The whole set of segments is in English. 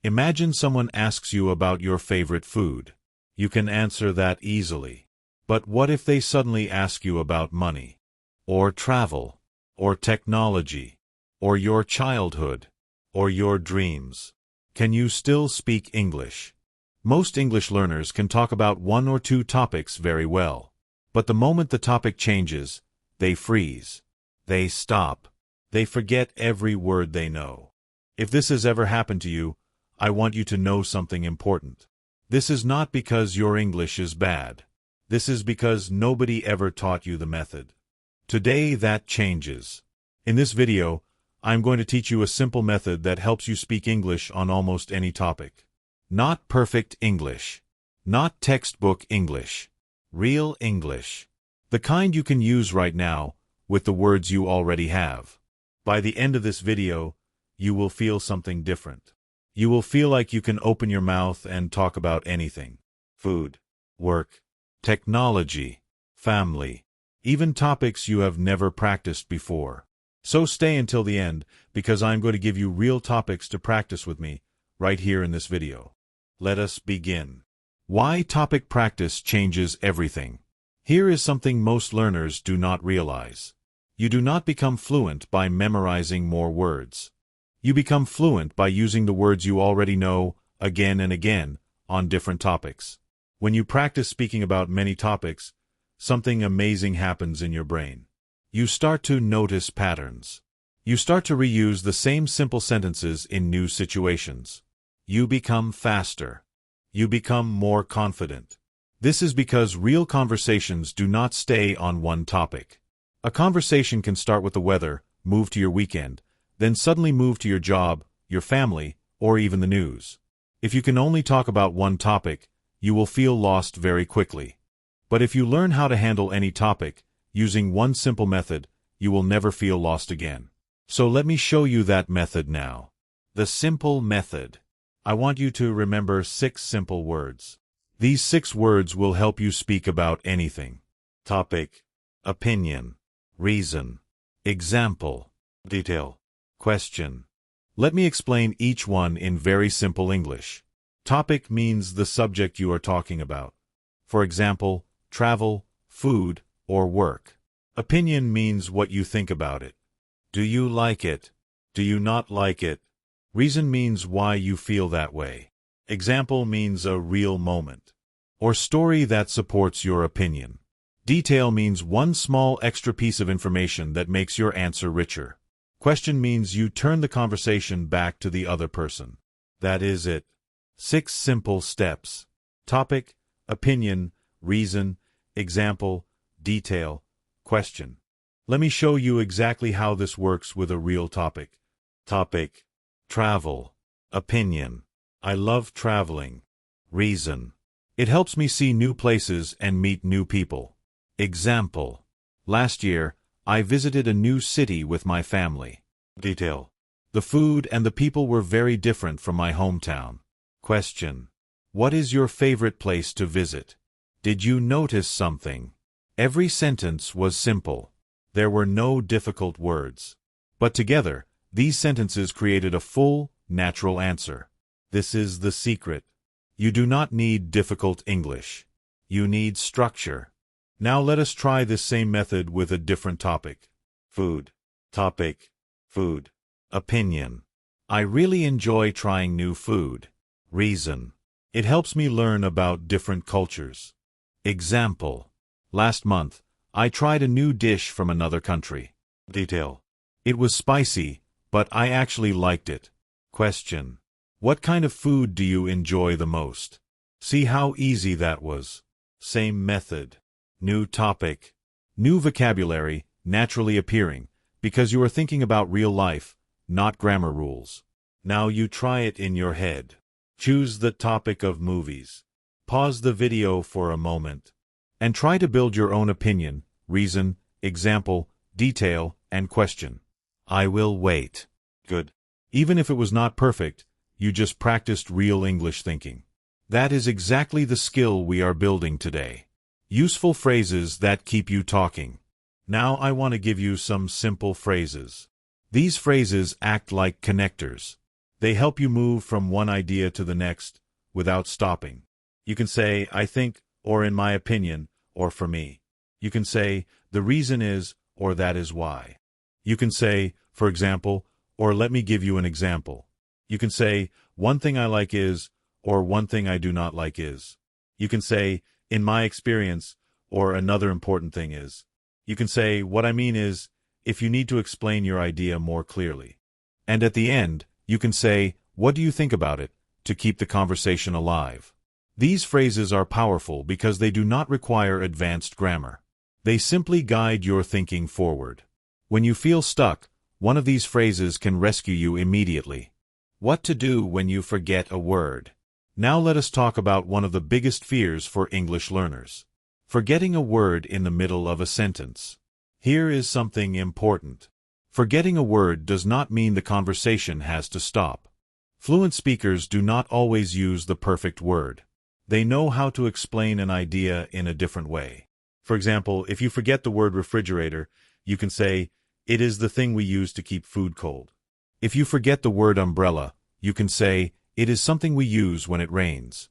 Imagine someone asks you about your favorite food. You can answer that easily. But what if they suddenly ask you about money, or travel, or technology, or your childhood, or your dreams? Can you still speak English? Most English learners can talk about one or two topics very well. But the moment the topic changes, they freeze. They stop. They forget every word they know. If this has ever happened to you, I want you to know something important. This is not because your English is bad. This is because nobody ever taught you the method. Today that changes. In this video, I'm going to teach you a simple method that helps you speak English on almost any topic. Not perfect English. Not textbook English. Real English. The kind you can use right now with the words you already have. By the end of this video, you will feel something different. You will feel like you can open your mouth and talk about anything. Food, work, technology, family, even topics you have never practiced before. So stay until the end, because I'm going to give you real topics to practice with me right here in this video. Let us begin. Why topic practice changes everything. Here is something most learners do not realize. You do not become fluent by memorizing more words. You become fluent by using the words you already know again and again on different topics. When you practice speaking about many topics, something amazing happens in your brain. You start to notice patterns. You start to reuse the same simple sentences in new situations. You become faster. You become more confident. This is because real conversations do not stay on one topic. A conversation can start with the weather, move to your weekend, then suddenly move to your job, your family, or even the news. If you can only talk about one topic, you will feel lost very quickly. But if you learn how to handle any topic, using one simple method, you will never feel lost again. So let me show you that method now. The simple method. I want you to remember 6 simple words. These 6 words will help you speak about anything. Topic, opinion, reason, example, detail, question. Let me explain each one in very simple English. Topic means the subject you are talking about. For example, travel, food, or work. Opinion means what you think about it. Do you like it? Do you not like it? Reason means why you feel that way. Example means a real moment, or story that supports your opinion. Detail means one small extra piece of information that makes your answer richer. Question means you turn the conversation back to the other person. That is it. 6 simple steps. Topic, opinion, reason, example, detail, question. Let me show you exactly how this works with a real topic. Topic, travel, opinion. I love traveling. Reason. It helps me see new places and meet new people. Example. Last year, I visited a new city with my family. Detail. The food and the people were very different from my hometown. Question. What is your favorite place to visit? Did you notice something? Every sentence was simple. There were no difficult words. But together, these sentences created a full, natural answer. This is the secret. You do not need difficult English. You need structure. Now let us try this same method with a different topic. Food. Topic. Food. Opinion. I really enjoy trying new food. Reason. It helps me learn about different cultures. Example. Last month, I tried a new dish from another country. Detail. It was spicy, but I actually liked it. Question. What kind of food do you enjoy the most? See how easy that was. Same method. New topic. New vocabulary, naturally appearing, because you are thinking about real life, not grammar rules. Now you try it in your head. Choose the topic of movies. Pause the video for a moment. And try to build your own opinion, reason, example, detail, and question. I will wait. Good. Even if it was not perfect, you just practiced real English thinking. That is exactly the skill we are building today. Useful phrases that keep you talking. Now I want to give you some simple phrases. These phrases act like connectors. They help you move from one idea to the next without stopping. You can say, I think, or in my opinion, or for me. You can say, the reason is, or that is why. You can say, for example, or let me give you an example. You can say, one thing I like is, or one thing I do not like is. You can say, in my experience, or another important thing is. You can say, what I mean is, if you need to explain your idea more clearly. And at the end, you can say, what do you think about it, to keep the conversation alive. These phrases are powerful because they do not require advanced grammar. They simply guide your thinking forward. When you feel stuck, one of these phrases can rescue you immediately. What to do when you forget a word. Now let us talk about one of the biggest fears for English learners. Forgetting a word in the middle of a sentence. Here is something important. Forgetting a word does not mean the conversation has to stop. Fluent speakers do not always use the perfect word. They know how to explain an idea in a different way. For example, if you forget the word refrigerator, you can say, it is the thing we use to keep food cold. If you forget the word umbrella, you can say, it is something we use when it rains.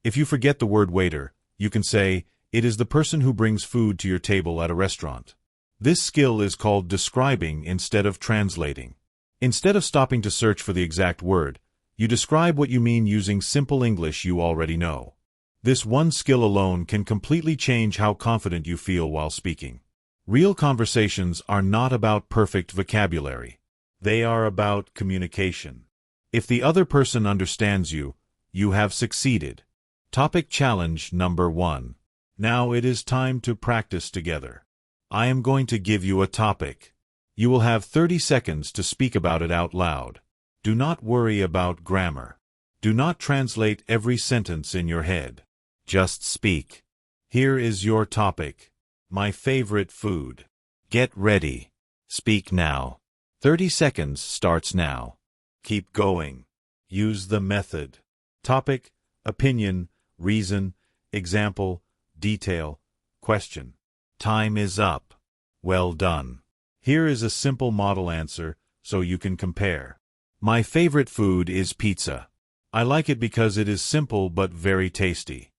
If you forget the word waiter, you can say, it is the person who brings food to your table at a restaurant. This skill is called describing instead of translating. Instead of stopping to search for the exact word, you describe what you mean using simple English you already know. This one skill alone can completely change how confident you feel while speaking. Real conversations are not about perfect vocabulary. They are about communication. If the other person understands you, you have succeeded. Topic challenge number 1. Now it is time to practice together. I am going to give you a topic. You will have 30 seconds to speak about it out loud. Do not worry about grammar. Do not translate every sentence in your head. Just speak. Here is your topic. My favorite food. Get ready. Speak now. 30 seconds starts now. Keep going. Use the method. Topic, opinion, reason, example, detail, question. Time is up. Well done. Here is a simple model answer so you can compare. My favorite food is pizza. I like it because it is simple but very tasty.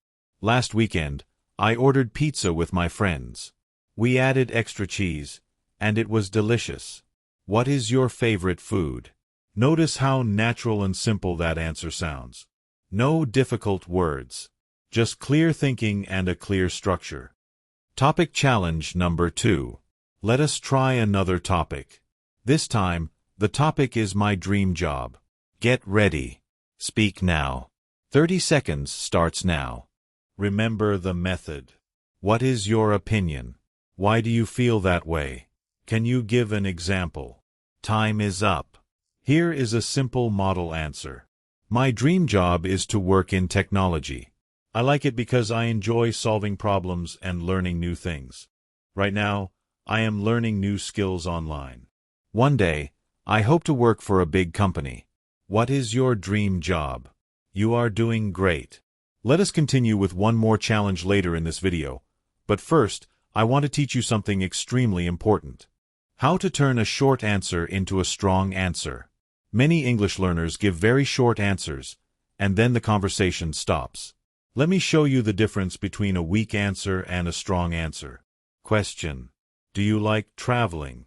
Last weekend, I ordered pizza with my friends. We added extra cheese, and it was delicious. What is your favorite food? Notice how natural and simple that answer sounds. No difficult words. Just clear thinking and a clear structure. Topic challenge number 2. Let us try another topic. This time, the topic is my dream job. Get ready. Speak now. 30 seconds starts now. Remember the method. What is your opinion? Why do you feel that way? Can you give an example? Time is up. Here is a simple model answer. My dream job is to work in technology. I like it because I enjoy solving problems and learning new things. Right now, I am learning new skills online. One day, I hope to work for a big company. What is your dream job? You are doing great. Let us continue with one more challenge later in this video. But first, I want to teach you something extremely important. How to turn a short answer into a strong answer. Many English learners give very short answers, and then the conversation stops. Let me show you the difference between a weak answer and a strong answer. Question. Do you like traveling?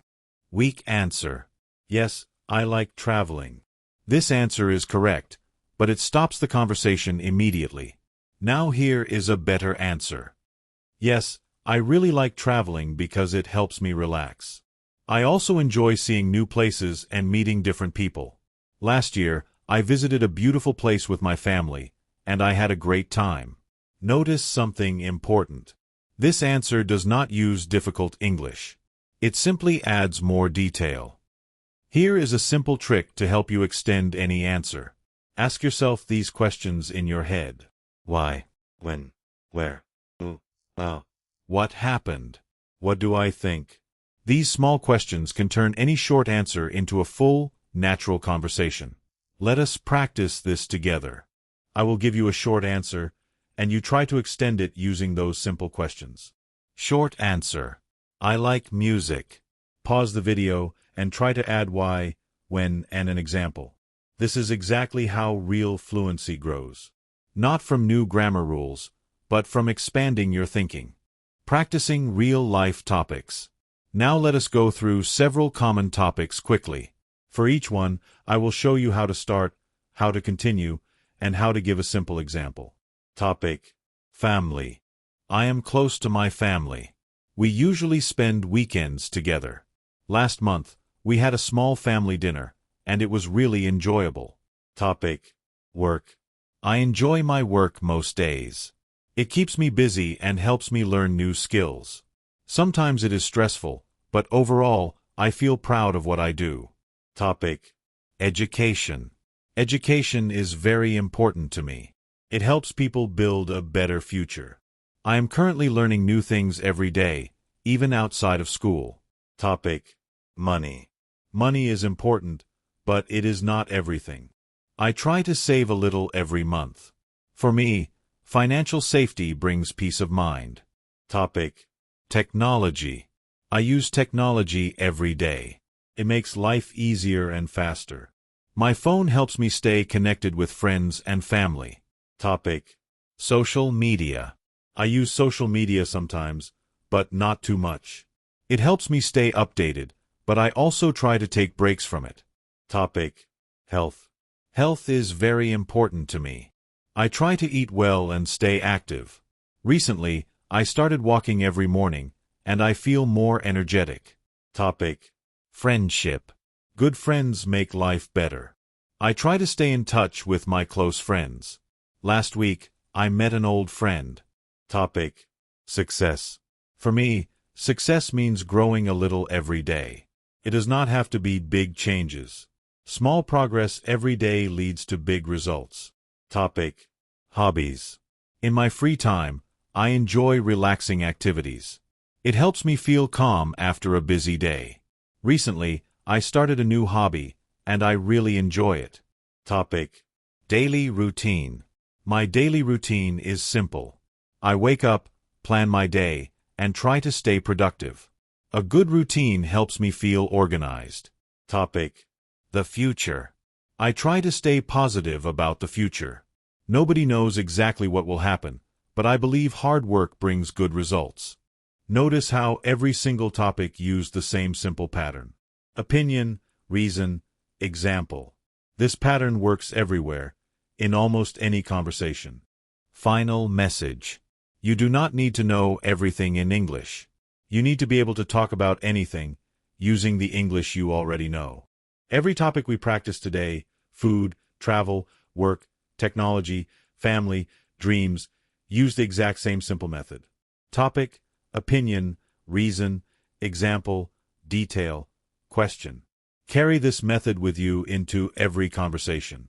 Weak answer. Yes, I like traveling. This answer is correct, but it stops the conversation immediately. Now here is a better answer. Yes, I really like traveling because it helps me relax. I also enjoy seeing new places and meeting different people. Last year, I visited a beautiful place with my family, and I had a great time. Notice something important. This answer does not use difficult English. It simply adds more detail. Here is a simple trick to help you extend any answer. Ask yourself these questions in your head. Why? When? Where? Who? How? What happened? What do I think? These small questions can turn any short answer into a full, natural conversation. Let us practice this together. I will give you a short answer, and you try to extend it using those simple questions. Short answer. I like music. Pause the video and try to add why, when, and an example. This is exactly how real fluency grows. Not from new grammar rules, but from expanding your thinking. Practicing real-life topics. Now let us go through several common topics quickly. For each one, I will show you how to start, how to continue, and how to give a simple example. Topic: family. I am close to my family. We usually spend weekends together. Last month, we had a small family dinner, and it was really enjoyable. Topic: work. I enjoy my work most days. It keeps me busy and helps me learn new skills. Sometimes it is stressful, but overall, I feel proud of what I do. Topic: education. Education is very important to me. It helps people build a better future. I am currently learning new things every day, even outside of school. Topic: money. Money is important, but it is not everything. I try to save a little every month. For me, financial safety brings peace of mind. Topic: technology. I use technology every day. It makes life easier and faster. My phone helps me stay connected with friends and family. Topic: social media. I use social media sometimes, but not too much. It helps me stay updated, but I also try to take breaks from it. Topic: health. Health is very important to me. I try to eat well and stay active. Recently, I started walking every morning, and I feel more energetic. Topic: friendship. Good friends make life better. I try to stay in touch with my close friends. Last week, I met an old friend. Topic: success. For me, success means growing a little every day. It does not have to be big changes. Small progress every day leads to big results. Topic: hobbies. In my free time, I enjoy relaxing activities. It helps me feel calm after a busy day. Recently, I started a new hobby, and I really enjoy it. Topic: daily routine. My daily routine is simple. I wake up, plan my day, and try to stay productive. A good routine helps me feel organized. Topic: the future. I try to stay positive about the future. Nobody knows exactly what will happen, but I believe hard work brings good results. Notice how every single topic used the same simple pattern. Opinion, reason, example. This pattern works everywhere, in almost any conversation. Final message. You do not need to know everything in English. You need to be able to talk about anything, using the English you already know. Every topic we practice today, food, travel, work, technology, family, dreams, use the exact same simple method. Topic, opinion, reason, example, detail, question. Carry this method with you into every conversation.